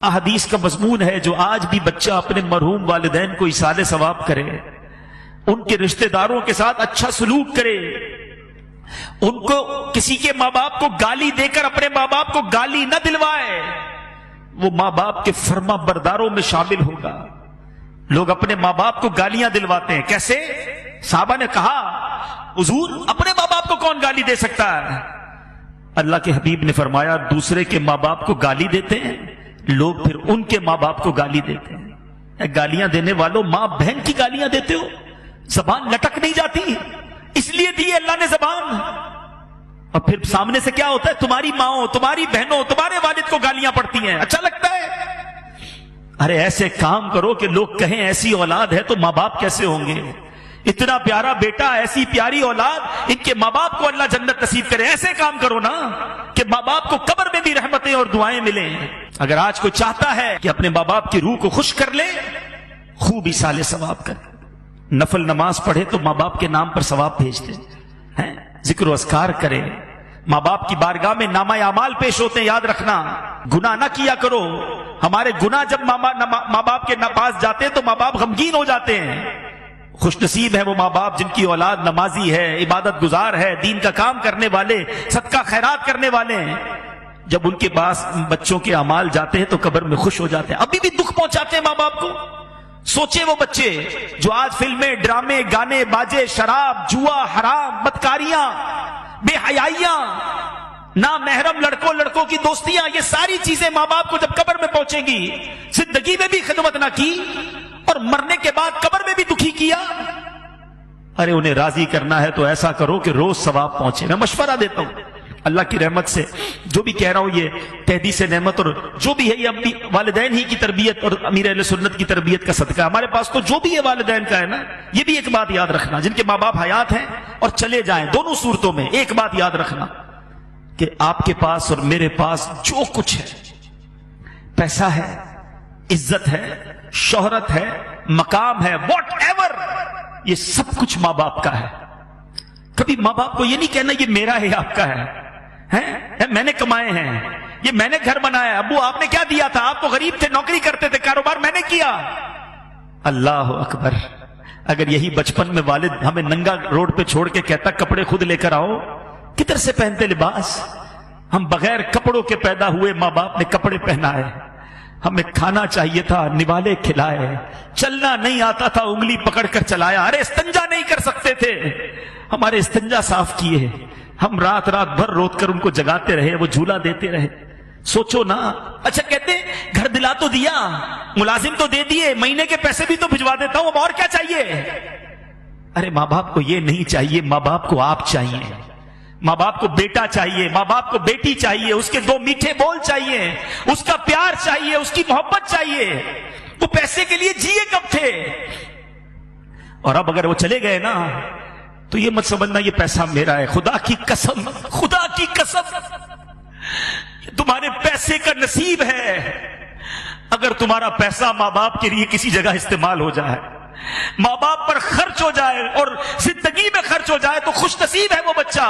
احادیث کا مضمون ہے جو آج بھی بچہ اپنے مرحوم والدین کو ایصال ثواب کرے، ان کے رشتہ داروں کے ساتھ اچھا سلوک کرے، ان کو کسی کے ماں باپ کو گالی دے کر اپنے ماں باپ کو گالی نہ دلوائے، وہ ماں باپ کے فرما برداروں میں شامل ہوگا۔ لوگ اپنے ماں باپ کو گالیاں دلواتے ہیں، کیسے؟ صحابہ نے کہا حضور اپنے ماں باپ کو کون گالی دے سکتا ہے؟ اللہ کے حبیب نے فرمایا دوسرے کے ماں باپ کو گالی دیتے ہیں لوگ، پھر ان کے ماں باپ کو گالی دیتے ہیں۔ گالیاں دینے والوں ماں بہن کی گالیاں دیتے ہو، زبان لٹک نہیں جاتی؟ اس لیے دی اللہ نے زبان، اور پھر سامنے سے کیا ہوتا ہے؟ تمہاری ماں، تمہاری بہنوں، تمہارے والد کو گالیاں پڑتی ہیں، اچھا لگتا ہے؟ ارے ایسے کام کرو کہ لوگ کہیں ایسی اولاد ہے تو ماں باپ کیسے ہوں گے؟ اتنا پیارا بیٹا، ایسی پیاری اولاد، ان کے ماں باپ کو اللہ جنت نصیب کرے۔ ایسے کام کرو نا کہ ماں باپ کو قبر میں بھی رحمتیں اور دعائیں ملیں۔ اگر آج کوئی چاہتا ہے کہ اپنے ماں باپ کی روح کو خوش کر لے، خوب ایصال ثواب کرے، نفل نماز پڑھے تو ماں باپ کے نام پر ثواب بھیج دے، ذکر و اذکار کرے۔ ماں باپ کی بارگاہ میں نامہ اعمال پیش ہوتے ہیں، یاد رکھنا گناہ نہ کیا کرو۔ ہمارے گناہ جب ماں باپ کے پاس جاتے ہیں تو ماں باپ غمگین ہو جاتے ہیں۔ خوش نصیب ہے وہ ماں باپ جن کی اولاد نمازی ہے، عبادت گزار ہے، دین کا کام کرنے والے، صدقہ خیرات کرنے والے ہیں۔ جب ان کے پاس بچوں کے اعمال جاتے ہیں تو قبر میں خوش ہو جاتے ہیں۔ ابھی بھی دکھ پہنچاتے ہیں ماں باپ کو۔ سوچے وہ بچے جو آج فلمیں، ڈرامے، گانے، باجے، شراب، جوا، حرام، بدکاریاں، بے حیائیاں، نامحرم لڑکوں کی دوستیاں، یہ ساری چیزیں ماں باپ کو جب قبر میں پہنچیں گی، زندگی میں بھی خدمت نہ کی اور مرنے کے بعد قبر میں بھی دکھی کیا۔ ارے انہیں راضی کرنا ہے تو ایسا کرو کہ روز ثواب پہنچے۔ میں مشورہ دیتا ہوں اللہ کی رحمت سے، جو بھی کہہ رہا ہوں یہ تحدیث نعمت اور جو بھی ہے یہ اپنی والدین ہی کی تربیت اور امیر اہل سنت کی تربیت کا صدقہ ہے۔ ہمارے پاس تو جو بھی ہے والدین کا ہے نا، یہ بھی ایک بات یاد رکھنا، جن کے ماں باپ حیات ہیں اور چلے جائیں، دونوں صورتوں میں ایک بات یاد رکھنا کہ آپ کے پاس اور میرے پاس جو کچھ ہے، پیسہ ہے، عزت ہے، شہرت ہے، مقام ہے، واٹ ایور، یہ سب کچھ ماں باپ کا ہے۔ کبھی ماں باپ کو یہ نہیں کہنا یہ میرا ہے، آپ کا ہے، میں نے کمائے ہیں، یہ میں نے گھر بنایا، ابو آپ نے کیا دیا تھا؟ آپ تو غریب تھے، نوکری کرتے تھے، کاروبار میں نے کیا۔ اللہ اکبر! اگر یہی بچپن میں والد ہمیں ننگا روڈ پہ چھوڑ کے کہتا کپڑے خود لے کر آؤ، کدھر سے پہنتے لباس؟ ہم بغیر کپڑوں کے پیدا ہوئے، ماں باپ نے کپڑے پہنائے، ہمیں کھانا چاہیے تھا، نوالے کھلائے، چلنا نہیں آتا تھا، انگلی پکڑ کر چلایا، ارے استنجا نہیں کر سکتے تھے، ہمارے استنجا صاف کیے، ہم رات بھر روت کر ان کو جگاتے رہے، وہ جھولا دیتے رہے۔ سوچو نا۔ اچھا کہتے گھر دلا تو دیا، ملازم تو دے دیے، مہینے کے پیسے بھی تو بھجوا دیتا ہوں، اب اور کیا چاہیے؟ ارے ماں باپ کو یہ نہیں چاہیے، ماں باپ کو آپ چاہیے، ماں باپ کو بیٹا چاہیے، ماں باپ کو بیٹی چاہیے، اس کے دو میٹھے بول چاہیے، اس کا پیار چاہیے، اس کی محبت چاہیے۔ وہ پیسے کے لیے جیے کب تھے؟ اور اب اگر وہ چلے گئے نا تو یہ مت سمجھنا یہ پیسہ میرا ہے، خدا کی قسم، خدا کی قسم تمہارے پیسے کا نصیب ہے۔ اگر تمہارا پیسہ ماں باپ کے لیے کسی جگہ استعمال ہو جائے، ماں باپ پر خرچ ہو جائے اور زندگی میں خرچ ہو جائے، تو خوش نصیب ہے وہ بچہ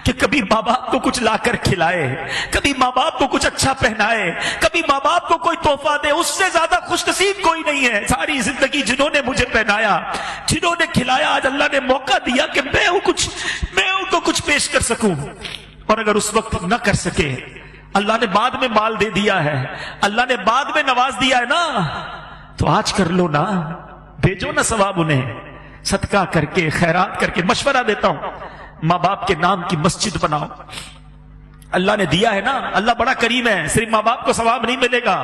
کہ کبھی ماں باپ کو کچھ لا کر کھلائے، کبھی ماں باپ کو کچھ اچھا پہنائے، کبھی ماں باپ کو کوئی تحفہ دے۔ اس سے زیادہ خوش نصیب کوئی نہیں ہے۔ ساری زندگی جنہوں نے مجھے پہنایا، جنہوں نے کھلایا، آج اللہ نے موقع دیا کہ میں ان کو کچھ پیش کر سکوں، اور اگر اس وقت نہ کر سکے، اللہ نے بعد میں مال دے دیا ہے، اللہ نے بعد میں نواز دیا ہے نا، تو آج کر لو نا، بھیجو نا ثواب انہیں، صدقہ کر کے، خیرات کر کے۔ مشورہ دیتا ہوں ماں باپ کے نام کی مسجد بناؤ، اللہ نے دیا ہے نا، اللہ بڑا کریم ہے، صرف ماں باپ کو ثواب نہیں ملے گا۔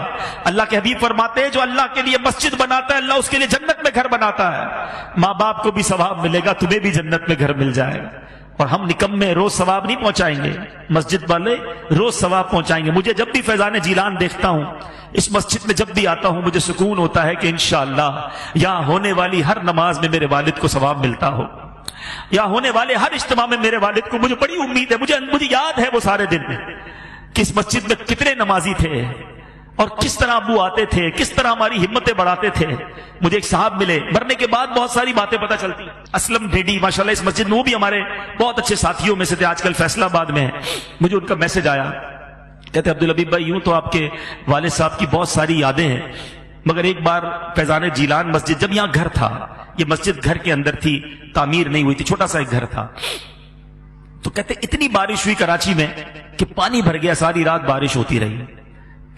اللہ کے حبیب فرماتے ہیں جو اللہ کے لیے مسجد بناتا ہے اللہ اس کے لیے جنت میں گھر بناتا ہے۔ ماں باپ کو بھی ثواب ملے گا، تمہیں بھی جنت میں گھر مل جائے گا۔ اور ہم نکمے روز ثواب نہیں پہنچائیں گے، مسجد والے روز ثواب پہنچائیں گے۔ مجھے جب بھی فیضان جیلان دیکھتا ہوں، اس مسجد میں جب بھی آتا ہوں، مجھے سکون ہوتا ہے کہ انشاءاللہ یہاں ہونے والی ہر نماز میں میرے والد کو ثواب ملتا ہو، یہاں ہونے والے ہر اجتماع میں میرے والد کو، مجھے بڑی امید ہے، مجھے یاد ہے وہ سارے دن کہ اس مسجد میں کتنے نمازی تھے اور کس طرح ابو آتے تھے، کس طرح ہماری ہمتیں بڑھاتے تھے۔ مجھے ایک صاحب ملے، مرنے کے بعد بہت ساری باتیں پتہ چلتی، اسلم ڈیڈی ماشاءاللہ اس مسجد میں، وہ بھی ہمارے بہت اچھے ساتھیوں میں سے تھے، آج کل فیصلہ آباد میں ہے۔ مجھے ان کا میسج آیا کہتے عبدالحبیب بھائی یوں تو آپ کے والد صاحب کی بہت ساری یادیں ہیں، مگر ایک بار فیضان جیلان مسجد، جب یہاں گھر تھا، یہ مسجد گھر کے اندر تھی، تعمیر نہیں ہوئی تھی، چھوٹا سا ایک گھر تھا، تو کہتے اتنی بارش ہوئی کراچی میں کہ پانی بھر گیا، ساری رات بارش ہوتی رہی.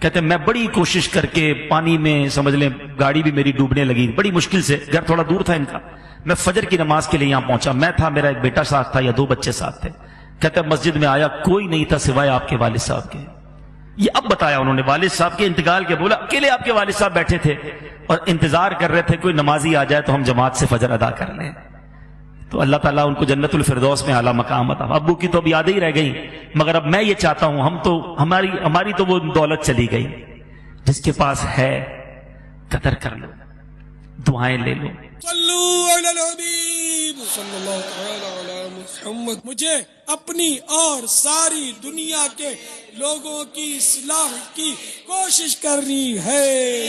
کہتے میں بڑی کوشش کر کے پانی میں سمجھ لیں گاڑی بھی میری ڈوبنے لگی، بڑی مشکل سے، گھر تھوڑا دور تھا ان کا، میں فجر کی نماز کے لیے یہاں پہنچا، میں تھا، میرا ایک بیٹا ساتھ تھا یا 2 بچے ساتھ تھے. کہتے مسجد میں آیا، کوئی نہیں تھا سوائے آپ کے والد صاحب کے. یہ اب بتایا انہوں نے والد صاحب کے انتقال کے، بولا اکیلے آپ کے والد صاحب بیٹھے تھے اور انتظار کر رہے تھے کوئی نمازی آ جائے تو ہم جماعت سے فجر ادا کر لیں. تو اللہ تعالیٰ ان کو جنت الفردوس میں اعلیٰ مقام عطا. ابو کی تو اب یادیں ہی رہ گئی، مگر اب میں یہ چاہتا ہوں، ہماری تو وہ دولت چلی گئی. جس کے پاس ہے قدر کر لو، دعائیں لے لو. صلو علی الحبیب صلی اللہ تعالی علی محمد. مجھے اپنی اور ساری دنیا کے لوگوں کی اصلاح کی کوشش کرنی ہے.